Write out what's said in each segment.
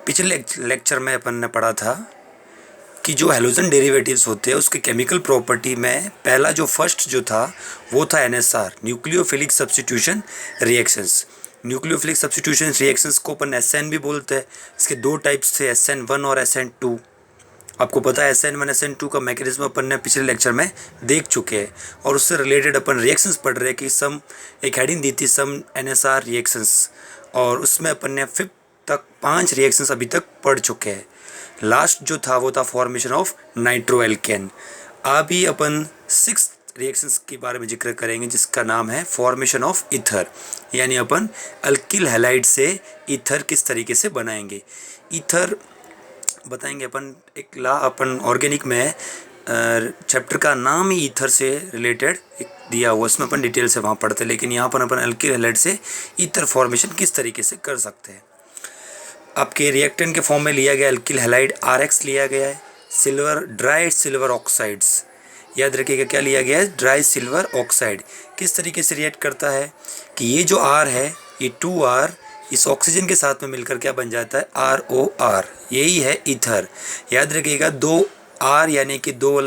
पिछले लेक्चर में अपन ने पढ़ा था कि जो हैलोजन डेरिवेटिव्स होते हैं उसके केमिकल प्रॉपर्टी में पहला जो फर्स्ट जो था वो था NSR, nucleophilic substitution reactions. Nucleophilic substitution reactions को अपन एसएन भी बोलते हैं। इसके दो टाइप्स थे, SN1 और SN2। आपको पता है SN1 SN2 का मैकेनिज्म अपन ने पिछले लेक्चर में देख चुके हैं और उससे रिलेटेड अपन रिएक्शंस पढ़ रहे हैं कि सम एक हेडिंग दी थी सम एनएसआर रिएक्शंस, और उसमें अपन ने 5 तक 5 रिएक्शंस अभी तक पढ़ चुके हैं। लास्ट जो था वो था फॉर्मेशन ऑफ नाइट्रोएल्केन। अभी अपन 6 रिएक्शंस के बारे में जिक्र करेंगे जिसका नाम है फॉर्मेशन ऑफ ईथर, यानी अपन अल्किल हैलाइड से ईथर किस तरीके से बनाएंगे। ईथर बताएंगे अपन एक अपन ऑर्गेनिक में चैप्टर का नाम ही ईथर से रिलेटेड एक दिया हुआ, उसमें अपन डिटेल से वहाँ पढ़ते हैं, लेकिन यहाँ पर अपन अल्किल हैलाइड से ईथर फॉर्मेशन किस तरीके से कर सकते हैं। आपके रिएक्टेंट के फॉर्म में लिया गया अल्किल हैलाइड RX लिया गया है, सिल्वर ड्राई सिल्वर ऑक्साइड्स, याद रखिएगा क्या लिया गया है, ड्राई सिल्वर ऑक्साइड। किस तरीके से रिएक्ट करता है कि ये जो R है ये 2R इस ऑक्सीजन के साथ में मिलकर क्या बन जाता है, ROR, यही है ईथर। याद रखिएगा 2R यानी कि 2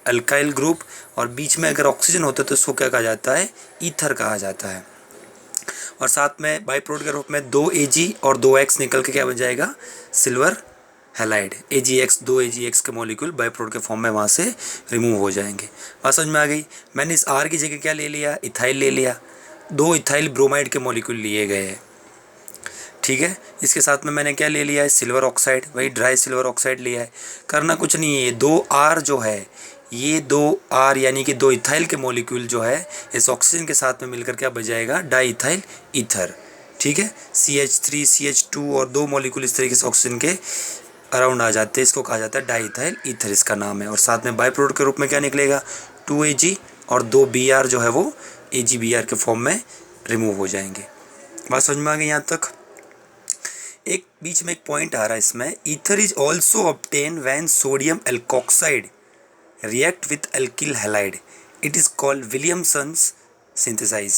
अल्काइल ग्रुप और बीच में अगर ऑक्सीजन होता है तो इसको क्या कहा जाता है, ईथर कहा जाता है। और साथ में बाई प्रोडक्ट के रूप में 2 Ag और 2 X निकल के क्या बन जाएगा, सिल्वर हैलाइड। AgX 2 AgX के मॉलिक्यूल बाई प्रोडक्ट के फॉर्म में वहाँ से रिमूव हो जाएंगे। बात समझ में आ गई। मैंने इस R की जगह क्या ले लिया, इथाइल ले लिया, 2 इथाइल ब्रोमाइड के मॉलिक्यूल लिए गए हैं, ठीक है। इसके साथ में मैंने क्या ले लिया है, सिल्वर ऑक्साइड, वही ड्राई सिल्वर ऑक्साइड लिया है। करना कुछ नहीं है, 2R जो है ये 2R यानी कि 2 इथाइल के मॉलिक्यूल जो है इस ऑक्सीजन के साथ में मिलकर क्या बन जाएगा, डाई इथाइल ईथर, ठीक है। CH3 CH2 और 2 मॉलिक्यूल इस तरीके से ऑक्सीजन के अराउंड आ जाते हैं, इसको कहा जाता है डाई इथाइल ईथर, इसका नाम है। और साथ में बाई प्रोडक्ट के रूप में क्या निकलेगा, 2 Ag और 2 Br जो है वो AgBr के फॉर्म में रिमूव हो जाएंगे। बात समझ में आ गई यहाँ तक। एक बीच में एक पॉइंट आ रहा है इसमें, ether is also obtain when sodium alkoxide react with alkyl halide, it is called Williamson's synthesize.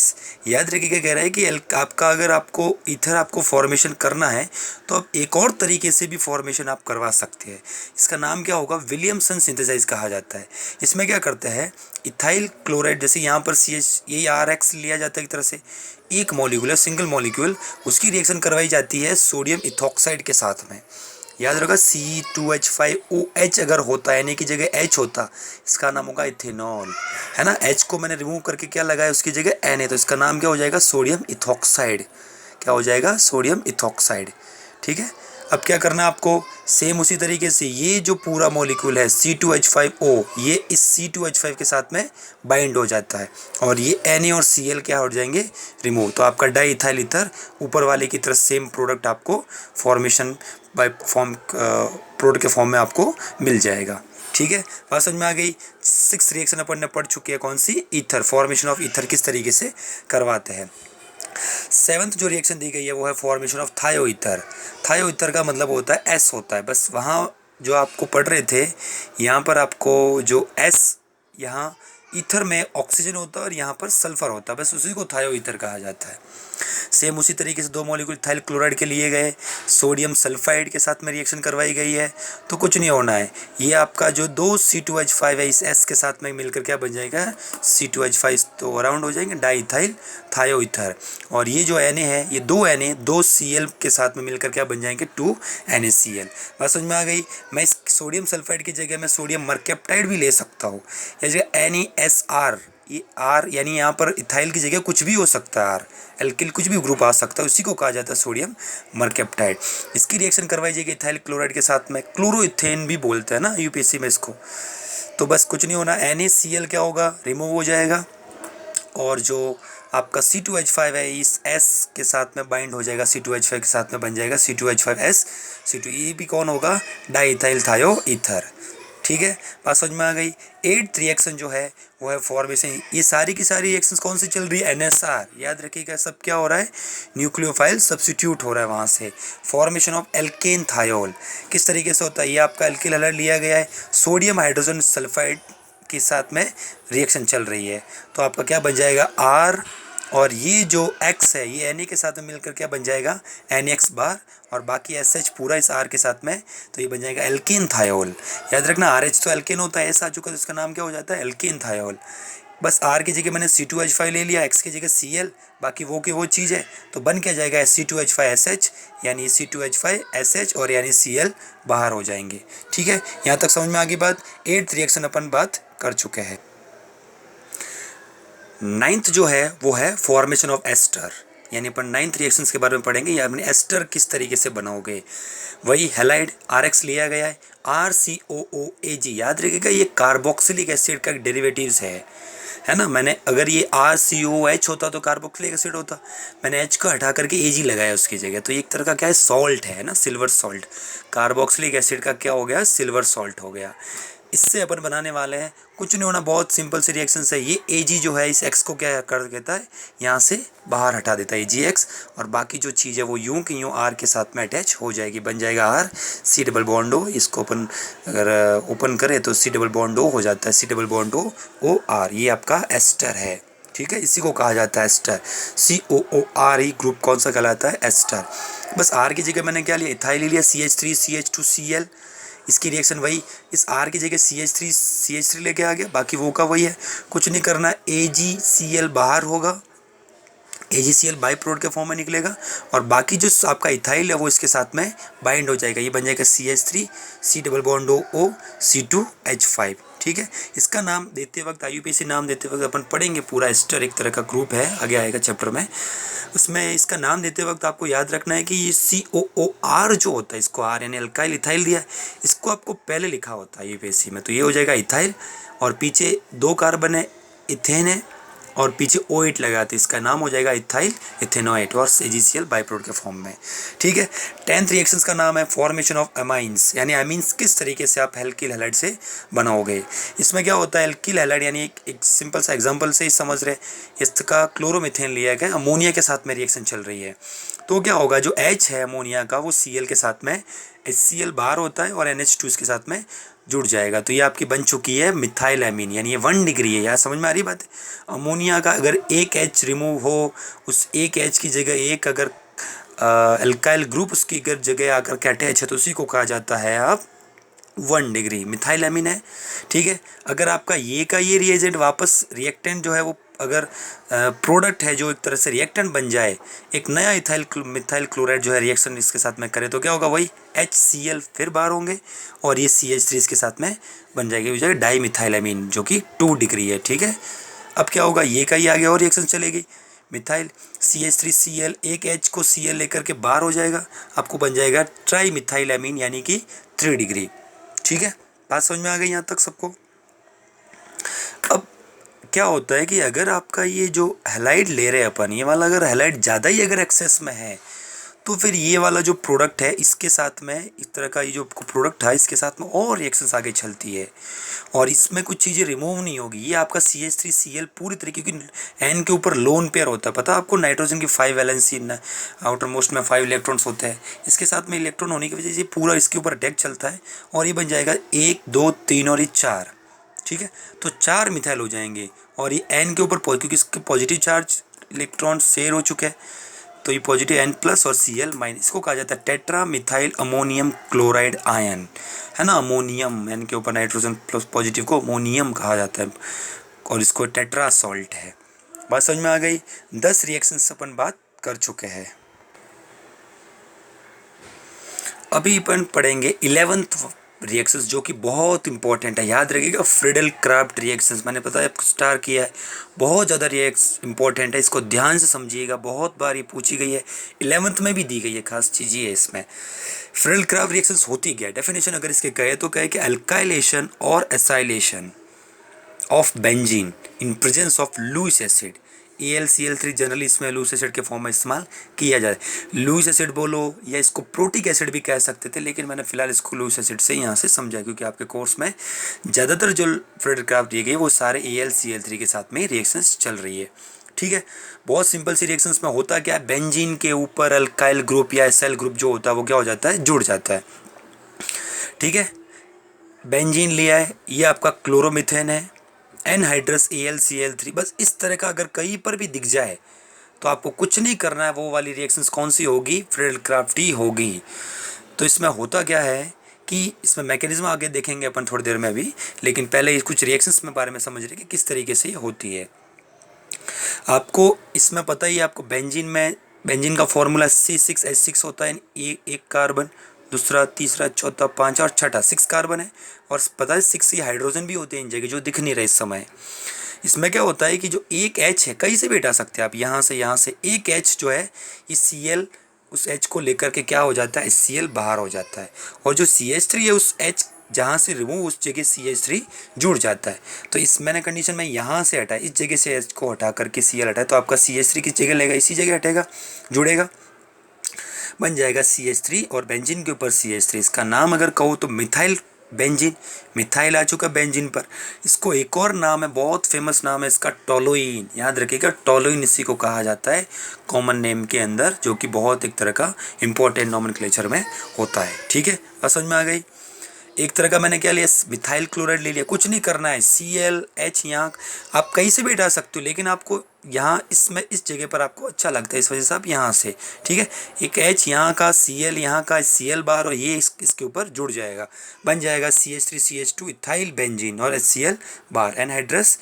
याद रखिएगा कह रहा है कि आपका अगर आपको ईथर आपको फॉर्मेशन करना है तो आप एक और तरीके से भी फॉर्मेशन आप करवा सकते हैं। इसका नाम क्या होगा, विलियमसन सिंथेसाइज कहा जाता है। इसमें क्या करते हैं, इथाइल क्लोराइड, जैसे यहाँ पर CH यही RX लिया जाता है एक तरह से, एक मॉलिक्यूल है सिंगल मॉलिक्यूल, उसकी रिएक्शन करवाई जाती है सोडियम इथॉक्साइड के साथ में। याद रखा C2H5OH अगर होता है यानी कि जगह H होता, इसका नाम होगा इथेनॉल, है ना। H को मैंने रिमूव करके क्या लगाया, उसकी जगह Na, तो इसका नाम क्या हो जाएगा, सोडियम इथॉक्साइड। क्या हो जाएगा, सोडियम इथॉक्साइड, ठीक है। अब क्या करना है आपको, सेम उसी तरीके से ये जो पूरा मॉलिक्यूल है C2H5O ये इस C2H5 के साथ में बाइंड हो जाता है और ये Na और Cl क्या हो जाएंगे, रिमूव। तो आपका डाई इथाइल ईथर ऊपर वाले की तरह सेम प्रोडक्ट आपको फॉर्मेशन बाय फॉर्म प्रोडक्ट के फॉर्म में आपको मिल जाएगा, ठीक है। बात समझ में आ गई। 6 रिएक्शन अपन ने पढ़ चुके हैं, कौन सी, ईथर, फॉर्मेशन ऑफ ईथर किस तरीके से करवाते हैं। 7th जो रिएक्शन दी गई है वो है फॉर्मेशन ऑफ थायो ईथर। थायो ईथर का मतलब होता है S होता है, बस वहाँ जो आपको पढ़ रहे थे यहाँ पर आपको जो S, यहाँ ईथर में ऑक्सीजन होता है और यहाँ पर सल्फर होता है, बस उसी को थायो ईथर कहा जाता है। सेम उसी तरीके से 2 मॉलिक्यूल इथाइल क्लोराइड के लिए गए, सोडियम सल्फाइड के साथ में रिएक्शन करवाई गई है, तो कुछ नहीं होना है, ये आपका जो 2 C2H5 है इस S के साथ में मिलकर क्या बन जाएगा, C2H5 तो अराउंड हो जाएंगे डाई इथाइल थायो ईथर, और ये जो Na है ये 2 Na 2 Cl के साथ में मिलकर क्या बन जाएंगे, 2 NaCl। बात समझ में आ गई। मैं इस सोडियम सल्फाइड की जगह मैं सोडियम मरकेप्टाइड भी ले सकता हूँ, या जगह NaSr, ये R यानी यहाँ पर इथाइल की जगह कुछ भी हो सकता है, R एल्किल कुछ भी ग्रुप आ सकता है, उसी को कहा जाता है सोडियम मरकेप्टाइड। इसकी रिएक्शन करवाई जाएगी इथाइल क्लोराइड के साथ में, क्लोरोइथेन भी बोलते हैं ना UPSC में इसको। तो बस कुछ नहीं होना, NaCl क्या होगा, रिमूव हो जाएगा, और जो आपका C2H5 है इस S के साथ में बाइंड हो जाएगा, C2H5 के साथ में बन जाएगा C2H5S C2, ये भी कौन होगा, डाई इथाइल थायो ईथर, ठीक है। बात समझ में आ गई। 8th रिएक्शन जो है वो है फॉर्मेशन, ये सारी की सारी रिएक्शंस कौन सी चल रही है, NSR। याद रखिएगा सब क्या हो रहा है, न्यूक्लियोफाइल सब्स्टिट्यूट हो रहा है वहाँ से। फॉर्मेशन ऑफ एल्केन थायोल किस तरीके से होता है, ये आपका अल्किल हैलाइड लिया गया है, सोडियम हाइड्रोजन सल्फाइड के साथ में रिएक्शन चल रही है, तो आपका क्या बन जाएगा, R और ये जो X है ये Na के साथ में मिलकर क्या बन जाएगा, NX बार, और बाकी SH पूरा इस R के साथ में, तो ये बन जाएगा एल्केन थायोल। याद रखना RH तो एल्केन होता है, S आ चुका तो इसका नाम क्या हो जाता है, एल्केन थायोल। बस R की जगह मैंने C2H5 ले लिया, X की जगह Cl, बाकी वो की वो चीज़ है, तो बन क्या जाएगा C2H5SH, यानी C2H5SH और यानी Cl बाहर हो जाएंगे। ठीक है, यहाँ तक समझ में आ गई बात। 8th रिएक्शन अपन बात कर चुके हैं। 9th जो है वो है फॉर्मेशन ऑफ एस्टर, यानी अपन 9th रिएक्शंस के बारे में पढ़ेंगे, या अपने एस्टर किस तरीके से बनाओगे। वही हैलाइड RX लिया गया है, RCOOAG, याद रखिएगा ये कार्बोक्सिलिक एसिड का डेरिवेटिव्स है ना। मैंने अगर ये RCOH होता तो कार्बोक्सिलिक एसिड होता, मैंने H को हटा करके AG लगाया उसकी जगह, तो ये एक तरह का क्या है, सॉल्ट है ना, सिल्वर सॉल्ट। कार्बोक्सिलिक एसिड का क्या हो गया, सिल्वर सॉल्ट हो गया। इससे अपन बनाने वाले हैं, कुछ नहीं होना, बहुत सिंपल सी रिएक्शन है। ये AG जो है इस X को क्या कर देता है, यहाँ से बाहर हटा देता है AgX, और बाकी जो चीज़ है वो यूं कि यूं R के साथ में अटैच हो जाएगी, बन जाएगा R C double bond O। इसको अपन अगर ओपन करें तो C डबल बॉन्ड O हो जाता है, C double bond O OR। ये आपका एस्टर है, ठीक है, इसी को कहा जाता है एस्टर। COOR ग्रुप कौन सा कहलाता है, एस्टर। बस R की जगह मैंने क्या लिया, इथाइल ले लिया, CH3CH2Cl। इसकी रिएक्शन वही, इस R की जगह CH3 लेके आ गया, बाकी वो का वही है, कुछ नहीं करना। AgCl बाहर होगा, AgCl बाई प्रोडक्ट के फॉर्म में निकलेगा, और बाकी जो आपका इथाइल है वो इसके साथ में बाइंड हो जाएगा, ये बन जाएगा CH3 C double bond O C2H5। ठीक है, इसका नाम देते वक्त, IUPAC नाम देते वक्त अपन पढ़ेंगे, पूरा एस्टर एक तरह का ग्रुप है, आगे आएगा चैप्टर में, उसमें इसका नाम देते वक्त आपको याद रखना है कि ये COOR जो होता है, इसको R यानी अल्काइल इथाइल दिया है, इसको आपको पहले लिखा होता है IUPAC में, तो ये हो जाएगा इथाइल, और पीछे 2 कार्बन है, इथेन है, और पीछे O8 लगाते, इसका नाम हो जाएगा इथाइल इथेनोएट, और AgCl बाई प्रोडक्ट के फॉर्म में। ठीक है, 10th रिएक्शंस का नाम है फॉर्मेशन ऑफ अमाइंस, यानी अमीन्स किस तरीके से आप एल्किल हैलाइड से बनाओगे। इसमें क्या होता है, एल्किल हैलाइड यानी एक सिंपल सा एग्जांपल से ही समझ रहे, इसका क्लोरोमीथेन लिया गया, अमोनिया के साथ में रिएक्शन चल रही है, तो क्या होगा, जो H है अमोनिया का वो Cl के साथ में, HCl बाहर होता है और NH2 इसके साथ में जुड़ जाएगा, तो ये आपकी बन चुकी है मिथाइल एमीन, यानी ये 1 डिग्री है। यार समझ में आ रही बात है, अमोनिया का अगर एक H रिमूव हो, उस एक H की जगह एक अगर एल्काइल ग्रुप उसकी अगर जगह आकर के अटैच है, तो उसी को कहा जाता है आप 1 डिग्री मिथाइल एमीन है। ठीक है, अगर आपका ये का ये रिएजेंट वापस रिएक्टेंट जो है वो अगर प्रोडक्ट है जो एक तरह से रिएक्टेंट बन जाए, एक नया मिथाइल क्लोराइड जो है रिएक्शन इसके साथ में करे, तो क्या होगा, वही HCl फिर बाहर होंगे, और ये CH3 इसके साथ में बन जाएगी, हो जाएगा डाई मिथाइल एमीन, जो कि 2 डिग्री है। ठीक है, अब क्या होगा, ये का ये आगे और रिएक्शन चलेगी, मिथाइल CH3Cl, एक H को Cl लेकर के बाहर हो जाएगा, आपको बन जाएगा ट्राई मिथाइल एमीन, यानी कि 3 डिग्री। ठीक है, बात समझ में आ गई यहाँ तक सबको। अब क्या होता है कि अगर आपका ये जो हैलाइड ले रहे हैं अपन, ये वाला अगर हैलाइड ज़्यादा ही अगर एक्सेस में है, तो फिर ये वाला जो प्रोडक्ट है इसके साथ में, इस तरह का ये जो प्रोडक्ट है इसके साथ में और रिएक्शंस आगे चलती है, और इसमें कुछ चीज़ें रिमूव नहीं होगी। ये आपका CH3Cl पूरी तरीके की N के ऊपर लोन पेयर होता है, पता है आपको, नाइट्रोजन की 5 वैलेंसी, आउटर मोस्ट में 5 इलेक्ट्रॉन्स होते हैं, इसके साथ में इलेक्ट्रॉन होने की वजह से पूरा इसके ऊपर अटैक चलता है, और ये बन जाएगा 1 2 3 और ये 4। ठीक है, तो 4 मिथाइल हो जाएंगे, और ये N के ऊपर क्योंकि इसके पॉजिटिव चार्ज इलेक्ट्रॉन शेयर हो चुके हैं, तो ये पॉजिटिव N प्लस और Cl माइनस, इसको कहा जाता है tetra methyl ammonium chloride ion, है ना। अमोनियम N के ऊपर नाइट्रोजन प्लस पॉजिटिव को अमोनियम कहा जाता है, और इसको टेट्रा सॉल्ट है। बात समझ में आ गई। 10 रिएक्शंस अपन बात कर चुके हैं। अभी अपन पढ़ेंगे 11th रिएक्शंस, जो कि बहुत इंपॉर्टेंट है, याद रखिएगा, फ्रीडल क्राफ्ट रिएक्शंस, मैंने पता है आपको स्टार किया है, बहुत ज़्यादा इंपॉर्टेंट है, इसको ध्यान से समझिएगा, बहुत बार ये पूछी गई है, 11th में भी दी गई है, खास चीज़ ये है इसमें। फ्रीडल क्राफ्ट रिएक्शंस होती क्या है, डेफिनेशन अगर इसके कहे तो कहे कि अल्काइलेशन और acylation of benzene in presence of Lewis acid, AlCl3 generally इसमें लुइस एसिड के फॉर्म में इस्तेमाल किया जाए। लुइस एसिड बोलो या इसको प्रोटिक एसिड भी कह सकते थे, लेकिन मैंने फिलहाल इसको लुइस एसिड से यहाँ से समझा, क्योंकि आपके कोर्स में ज़्यादातर जो फ्रीडल क्राफ्ट दिए गए वो सारे AlCl3 के साथ में रिएक्शंस चल रही है। ठीक है, बहुत सिंपल सी रिएक्शंस में होता क्या है, बेंजीन के ऊपर अल्काइल ग्रुप या एसाइल ग्रुप जो होता है वो क्या हो जाता है, जुड़ जाता है। ठीक है, बेंजीन लिया है, ये आपका क्लोरोमीथेन है, एनहाइड्रस AlCl3, बस इस तरह का अगर कहीं पर भी दिख जाए तो आपको कुछ नहीं करना है, वो वाली रिएक्शंस कौन सी होगी, फ्रेडल-क्राफ्ट ही होगी। तो इसमें होता क्या है कि इसमें मैकेनिज्म आगे देखेंगे अपन थोड़ी देर में अभी, लेकिन पहले कुछ रिएक्शंस में बारे में समझ रहे कि किस तरीके से ये होती है। आपको इसमें पता ही है, आपको बेंजीन का फॉर्मूला C6H6 होता है, एक कार्बन, दूसरा, तीसरा, चौथा, पांचवा और छठा 6 कार्बन है, और पता है 6 ही हाइड्रोजन भी होते हैं इन जगह जो दिख नहीं रहे इस समय। इसमें क्या होता है कि जो एक H है, कहीं से भी हटा सकते हैं आप, यहाँ से एक H जो है ये Cl, उस H को लेकर के क्या हो जाता है, Cl बाहर हो जाता है, और जो CH3 है उस H जहाँ से रिमूव उस जगह CH3 जुड़ जाता है। तो इस मैंने कंडीशन में यहाँ से हटाया, इस जगह से H को हटा करके Cl हटाया, तो आपका CH3 किस जगह लेगा, इसी जगह हटेगा, जुड़ेगा, बन जाएगा CH3 और बेंजीन के ऊपर CH3। इसका नाम अगर कहो तो मिथाइल बेंजीन, मिथाइल आ चुका बेंजीन पर। इसको एक और नाम है, बहुत फेमस नाम है इसका, टोलुइन। याद रखिएगा, टोलुइन इसी को कहा जाता है कॉमन नेम के अंदर, जो कि बहुत एक तरह का इंपॉर्टेंट नॉमेनक्लेचर में होता है। ठीक है, बात समझ में आ गई। एक तरह का मैंने क्या लिया, मिथाइल क्लोराइड ले लिया, कुछ नहीं करना है, ClH यहाँ आप कहीं से भी हटा सकते हो, लेकिन आपको यहाँ इसमें इस जगह पर आपको अच्छा लगता है, इस वजह से आप यहाँ से, ठीक है, एक H यहाँ का, Cl यहाँ का, Cl बाहर, और ये इसके ऊपर जुड़ जाएगा, बन जाएगा CH3CH2 इथाइल बेंजीन, और HCl बाहर, एनहाइड्रस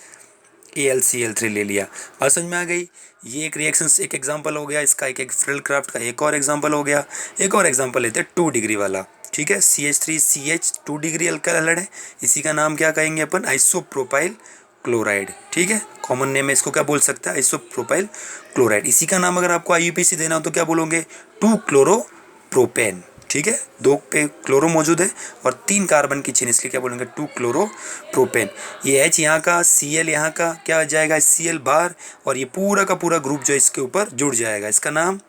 AlCl3 ले लिया। बात समझ में आ गई। ये एक रिएक्शंस, एक एग्जांपल हो गया इसका, एक फ्रेडल-क्राफ्ट का एक और एग्जांपल हो गया। एक और एग्जांपल लेते हैं 2 डिग्री वाला। ठीक है, CH3CH 2 डिग्री अल्काइल हैलाइड है, इसी का नाम क्या कहेंगे अपन, आइसोप्रोपाइल क्लोराइड। ठीक है, कॉमन नेम है इसको क्या बोल सकते हैं, आइसोप्रोपाइल क्लोराइड। इसी का नाम अगर आपको IUPAC देना हो तो क्या बोलोगे, 2 क्लोरोप्रोपेन। ठीक है, 2 पे क्लोरो मौजूद है और 3 कार्बन की चेन, इसलिए क्या बोलेंगे, 2 क्लोरोप्रोपेन। ये H यहाँ का, Cl यहाँ का क्या आ जाएगा, Cl बार, और ये पूरा का पूरा ग्रुप जो इसके ऊपर जुड़ जाएगा, इसका नाम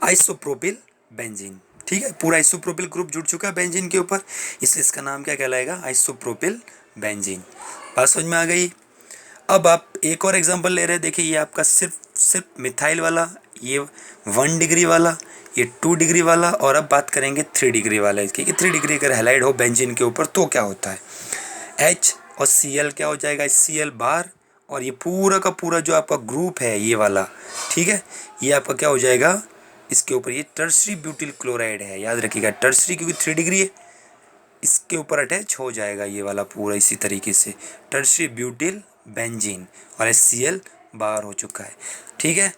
आइसोप्रोपिल बेंजीन। ठीक है, पूरा आइसोप्रोपिल ग्रुप जुड़ चुका है बेंजीन के ऊपर, इसलिए इसका नाम क्या कहलाएगा, आइसोप्रोपिल बेंजीन। बात समझ में आ गई। अब आप एक और एग्जांपल ले रहे हैं, देखिए ये आपका सिर्फ मिथाइल वाला, ये 1 डिग्री वाला, ये 2 डिग्री वाला, और अब बात करेंगे 3 डिग्री वाला इसकी, कि 3 डिग्री अगर हैलाइड हो बेंजीन के ऊपर तो क्या होता है, H और Cl क्या हो जाएगा, Cl बार, और ये पूरा का पूरा जो आपका ग्रुप है ये वाला, ठीक है, ये आपका क्या हो जाएगा, इसके ऊपर ये टर्शरी ब्यूटिल क्लोराइड है, याद रखिएगा, टर्शरी क्योंकि 3 डिग्री है, इसके ऊपर अटैच हो जाएगा ये वाला पूरा, इसी तरीके से टर्शरी ब्यूटिल बेंजीन, और HCl बाहर हो चुका है। ठीक है,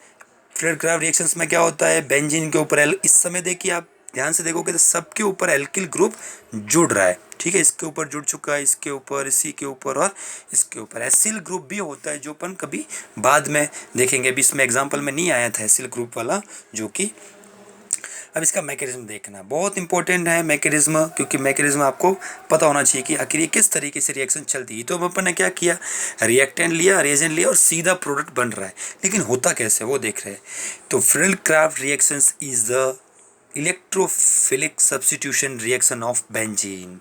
फ्रेडल-क्राफ्ट रिएक्शंस में क्या होता है, बेंजीन के ऊपर इस समय देखिए आप ध्यान से देखोगे तो सबके ऊपर एल्किल ग्रुप जुड़ रहा है। ठीक है, इसके ऊपर जुड़ चुका है, इसके ऊपर, इसी के ऊपर, और इसके ऊपर एसिल ग्रुप भी होता है, जो अपन कभी बाद में देखेंगे, अभी इसमें एग्जाम्पल में नहीं आया था एसिल ग्रुप वाला, जो कि अब इसका मैकेनिज्म देखना बहुत इंपॉर्टेंट है मैकेनिज्म, क्योंकि मैकेनिज्म आपको पता होना चाहिए कि आखिर ये किस तरीके से रिएक्शन चलती है। तो अपन ने क्या किया, रिएक्टेंट लिया, रिएजेंट लिया, और सीधा प्रोडक्ट बन रहा है, लेकिन होता कैसे वो देख रहे हैं। तो Friedel-craft reactions is the electrophilic substitution reaction of benzene.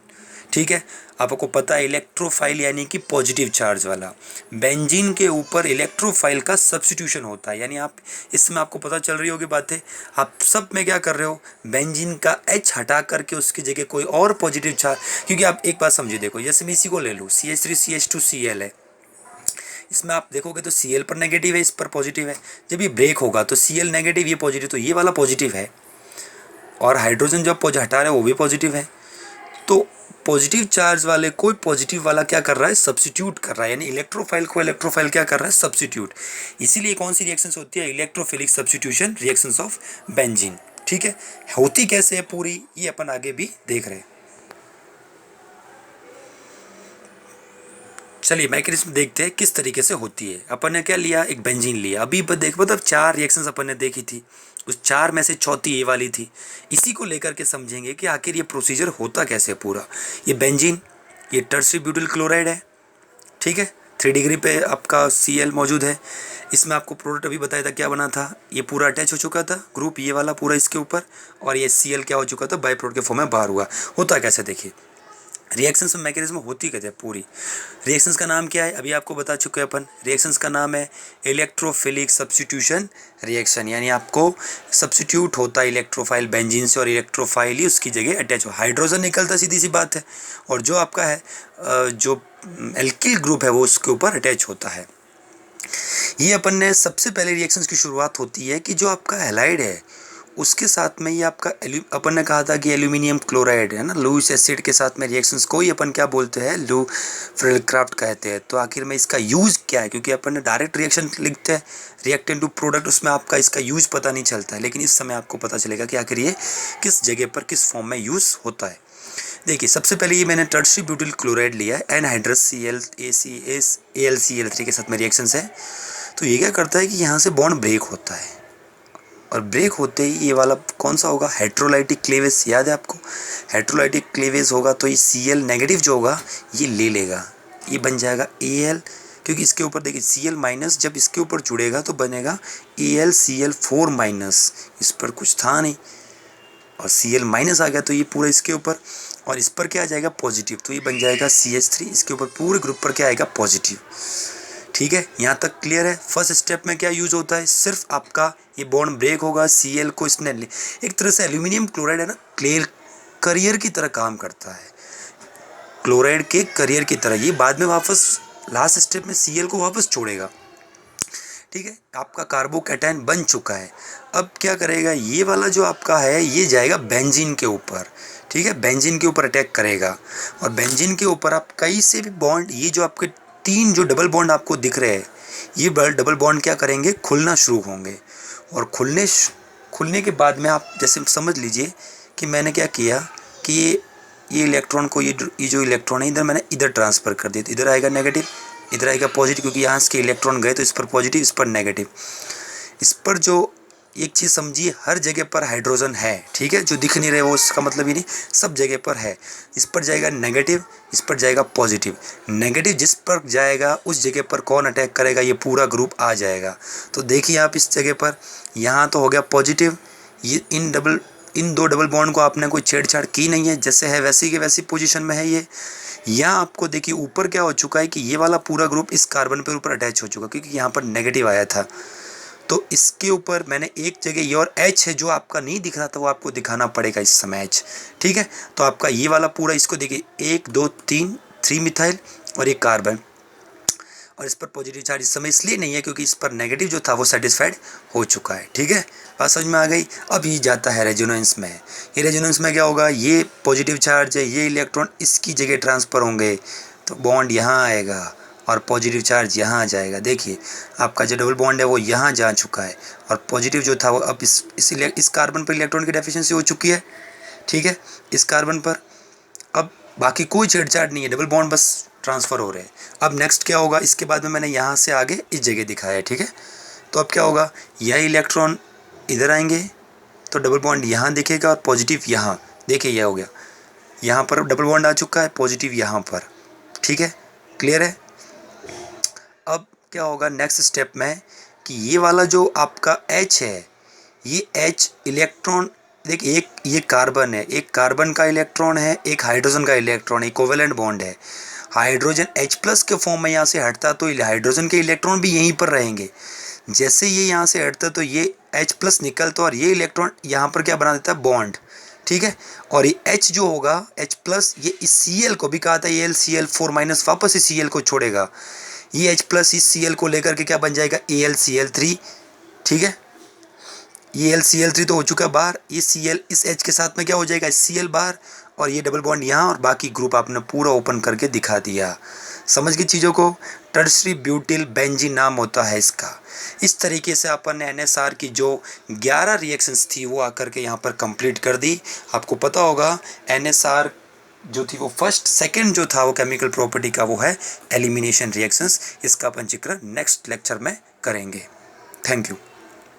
ठीक है, आपको पता है इलेक्ट्रोफाइल यानी कि पॉजिटिव चार्ज वाला, बेंजीन के ऊपर इलेक्ट्रोफाइल का सब्स्टिट्यूशन होता है, यानी आप इसमें आपको पता चल रही होगी बातें, आप सब में क्या कर रहे हो, बेंजीन का H हटा करके उसकी जगह कोई और पॉजिटिव चार्ज, क्योंकि आप एक बात समझिए, देखो जैसे मैं इसी को ले लूँ, CH3CH2Cl है, इसमें आप देखोगे तो Cl पर नेगेटिव है, इस पर पॉजिटिव है, जब ये ब्रेक होगा तो Cl नेगेटिव, ये पॉजिटिव, तो ये वाला पॉजिटिव है, और हाइड्रोजन जब हटा रहे हैं वो भी पॉजिटिव है। तो पॉजिटिव चार्ज वाले कोई पॉजिटिव वाला क्या कर रहा है, सब्स्टिट्यूट कर रहा है, यानी इलेक्ट्रोफाइल को इलेक्ट्रोफाइल क्या कर रहा है, सब्स्टिट्यूट। इसीलिए कौन सी रिएक्शंस होती है, electrophilic substitution reactions of benzene. ठीक है, होती कैसे है पूरी, ये अपन आगे भी देख रहे हैं। चलिए मैकेनिज्म देखते हैं किस तरीके से होती है। अपन ने क्या लिया, एक बेंजीन लिया, अभी देखो मतलब 4 रिएक्शंस अपन ने देखी थी, उस 4 में से चौथी ये वाली थी, इसी को लेकर के समझेंगे कि आखिर ये प्रोसीजर होता कैसे पूरा। ये बेंजीन, ये टर्शरी ब्यूटिल क्लोराइड है, ठीक है, 3 डिग्री पे आपका Cl मौजूद है, इसमें आपको प्रोडक्ट अभी बताया था क्या बना था, ये पूरा अटैच हो चुका था ग्रुप, ये वाला पूरा इसके ऊपर, और ये Cl क्या हो चुका था, बाई प्रोडक्ट के फॉर्म में बाहर हुआ। होता कैसे देखिए, रिएक्शंस में मैकेनिज्म होती कहते हैं पूरी। रिएक्शंस का नाम क्या है, अभी आपको बता चुके हैं अपन, रिएक्शंस का नाम है इलेक्ट्रोफिलिक सब्स्टिट्यूशन रिएक्शन, यानी आपको सब्स्टिट्यूट होता है इलेक्ट्रोफाइल बेंजीन से, और इलेक्ट्रोफाइल ही उसकी जगह अटैच हो, हाइड्रोजन निकलता, सीधी सी बात है, और जो आपका है जो एल्किल ग्रुप है वो उसके ऊपर अटैच होता है। ये अपन ने सबसे पहले रिएक्शंस की शुरुआत होती है कि जो आपका हैलाइड है उसके साथ में ये आपका अपन ने कहा था कि एल्यूमिनियम क्लोराइड है ना, लुईस एसिड के साथ में रिएक्शंस को ही अपन क्या बोलते हैं, लू फ्रेलक्राफ्ट कहते हैं। तो आखिर में इसका यूज़ क्या है, क्योंकि अपन ने डायरेक्ट रिएक्शन लिखते हैं रिएक्टेंट टू प्रोडक्ट, उसमें आपका इसका यूज़ पता नहीं चलता है, लेकिन इस समय आपको पता चलेगा कि आखिर ये किस जगह पर किस फॉर्म में यूज़ होता है। देखिए सबसे पहले ये मैंने टर्शरी ब्यूटिल क्लोराइड लिया है, एनहाइड्रस AlCl3 के साथ में रिएक्शंस है। तो ये क्या करता है कि यहाँ से बॉन्ड ब्रेक होता है, और ब्रेक होते ही ये वाला कौन सा होगा, हेट्रोलाइटिक क्लेवेज, याद है आपको, हेट्रोलाइटिक क्लेवेज होगा तो ये Cl नेगेटिव जो होगा ये ले लेगा, ये बन जाएगा Al, क्योंकि इसके ऊपर देखिए Cl माइनस जब इसके ऊपर जुड़ेगा तो बनेगा AlCl4 माइनस, इस पर कुछ था नहीं और Cl माइनस आ गया तो ये पूरा इसके ऊपर, और इस पर क्या आ जाएगा पॉजिटिव, तो ये बन जाएगा CH3, इसके ऊपर पूरे ग्रुप पर क्या आएगा पॉजिटिव। ठीक है, यहाँ तक क्लियर है। फर्स्ट स्टेप में क्या यूज़ होता है, सिर्फ आपका ये बॉन्ड ब्रेक होगा, Cl को इसने एक तरह से एल्यूमिनियम क्लोराइड है ना, करियर की तरह काम करता है, क्लोराइड के करियर की तरह, ये बाद में वापस लास्ट स्टेप में Cl को वापस छोड़ेगा। ठीक है, आपका कार्बोकैटायन बन चुका है। अब क्या करेगा, ये वाला जो आपका है ये जाएगा बेंजीन के ऊपर। ठीक है, बेंजीन के ऊपर अटैक करेगा, और बेंजीन के ऊपर आप कहीं से भी बॉन्ड, ये जो आपके 3 जो डबल बॉन्ड आपको दिख रहे हैं, ये डबल बॉन्ड क्या करेंगे, खुलना शुरू होंगे, और खुलने के बाद में आप जैसे समझ लीजिए कि मैंने क्या किया कि ये इलेक्ट्रॉन को ये जो इलेक्ट्रॉन है इधर मैंने इधर ट्रांसफ़र कर दिया, तो इधर आएगा नेगेटिव, इधर आएगा पॉजिटिव, क्योंकि यहाँ से इलेक्ट्रॉन गए तो इस पर पॉजिटिव, इस पर नेगेटिव। इस पर जो एक चीज़ समझिए, हर जगह पर हाइड्रोजन है। ठीक है, जो दिख नहीं रहे वो इसका मतलब ही नहीं, सब जगह पर है। इस पर जाएगा नेगेटिव, इस पर जाएगा पॉजिटिव, नेगेटिव जिस पर जाएगा उस जगह पर कौन अटैक करेगा, ये पूरा ग्रुप आ जाएगा। तो देखिए आप इस जगह पर, यहाँ तो हो गया पॉजिटिव, ये इन 2 डबल बॉन्ड को आपने कोई छेड़छाड़ की नहीं है, जैसे है वैसी की वैसी पोजीशन में है ये। यहाँ आपको देखिए ऊपर क्या हो चुका है कि ये वाला पूरा ग्रुप इस कार्बन पे ऊपर अटैच हो चुका, क्योंकि यहाँ पर नेगेटिव आया था। तो इसके ऊपर मैंने एक जगह ये और H है जो आपका नहीं दिख रहा था, वो आपको दिखाना पड़ेगा इस समय H। ठीक है, तो आपका ये वाला पूरा, इसको देखिए 1 2 3 मिथाइल और ये कार्बन, और इस पर पॉजिटिव चार्ज इस समय इसलिए नहीं है क्योंकि इस पर नेगेटिव जो था वो सेटिस्फाइड हो चुका है। ठीक है, बात समझ में आ गई। अब ये जाता है रेजोनेंस में। ये रेजोनेंस में क्या होगा, ये पॉजिटिव चार्ज है, ये इलेक्ट्रॉन इसकी जगह ट्रांसफ़र होंगे, तो बॉन्ड यहाँ आएगा और पॉजिटिव चार्ज यहाँ आ जाएगा। देखिए आपका जो डबल बॉन्ड है वो यहाँ जा चुका है, और पॉजिटिव जो था वो अब इस कार्बन पर इलेक्ट्रॉन की डेफिशिएंसी हो चुकी है। ठीक है, इस कार्बन पर अब बाकी कोई छेड़छाड़ नहीं है, डबल बॉन्ड बस ट्रांसफ़र हो रहे हैं। अब नेक्स्ट क्या होगा, इसके बाद में मैंने यहाँ से आगे इस जगह दिखाया है। ठीक है, तो अब क्या होगा, यह इलेक्ट्रॉन इधर आएंगे तो डबल बॉन्ड यहाँ दिखेगा और पॉजिटिव यहाँ, देखिए यह हो गया, यहाँ पर डबल बॉन्ड आ चुका है, पॉजिटिव यहाँ पर। ठीक है, क्लियर है। अब क्या होगा नेक्स्ट स्टेप में कि ये वाला जो आपका H है, ये H इलेक्ट्रॉन, देखिए एक ये कार्बन है, एक कार्बन का इलेक्ट्रॉन है, एक हाइड्रोजन का इलेक्ट्रॉन है, कोवेलेंट बॉन्ड है। हाइड्रोजन H+ के फॉर्म में यहाँ से हटता तो हाइड्रोजन के इलेक्ट्रॉन भी यहीं पर रहेंगे। जैसे ये यहाँ से हटता तो ये H+ निकलता और ये इलेक्ट्रॉन यहाँ पर क्या बना देता है, बॉन्ड। ठीक है, और ये H जो होगा H+, ये इस Cl को भी कहा था AlCl4 माइनस वापस इस Cl को छोड़ेगा, ये H+ इस Cl को लेकर के क्या बन जाएगा, AlCl3। ठीक है, ये AlCl3 तो हो चुका है बाहर, ये Cl इस H के साथ में क्या हो जाएगा, Cl बाहर, और ये डबल बॉन्ड यहाँ, और बाकी ग्रुप आपने पूरा ओपन करके दिखा दिया। समझ गए चीज़ों को, टर्शरी ब्यूटिल बेंजीन नाम होता है इसका। इस तरीके से अपन ने NSR की जो 11 रिएक्शंस थी वो आकर के यहाँ पर कंप्लीट कर दी। आपको पता होगा NSR जो थी वो फर्स्ट सेकंड जो था वो केमिकल प्रॉपर्टी का वो है एलिमिनेशन रिएक्शंस। इसका अपन जिक्र नेक्स्ट लेक्चर में करेंगे। Thank you.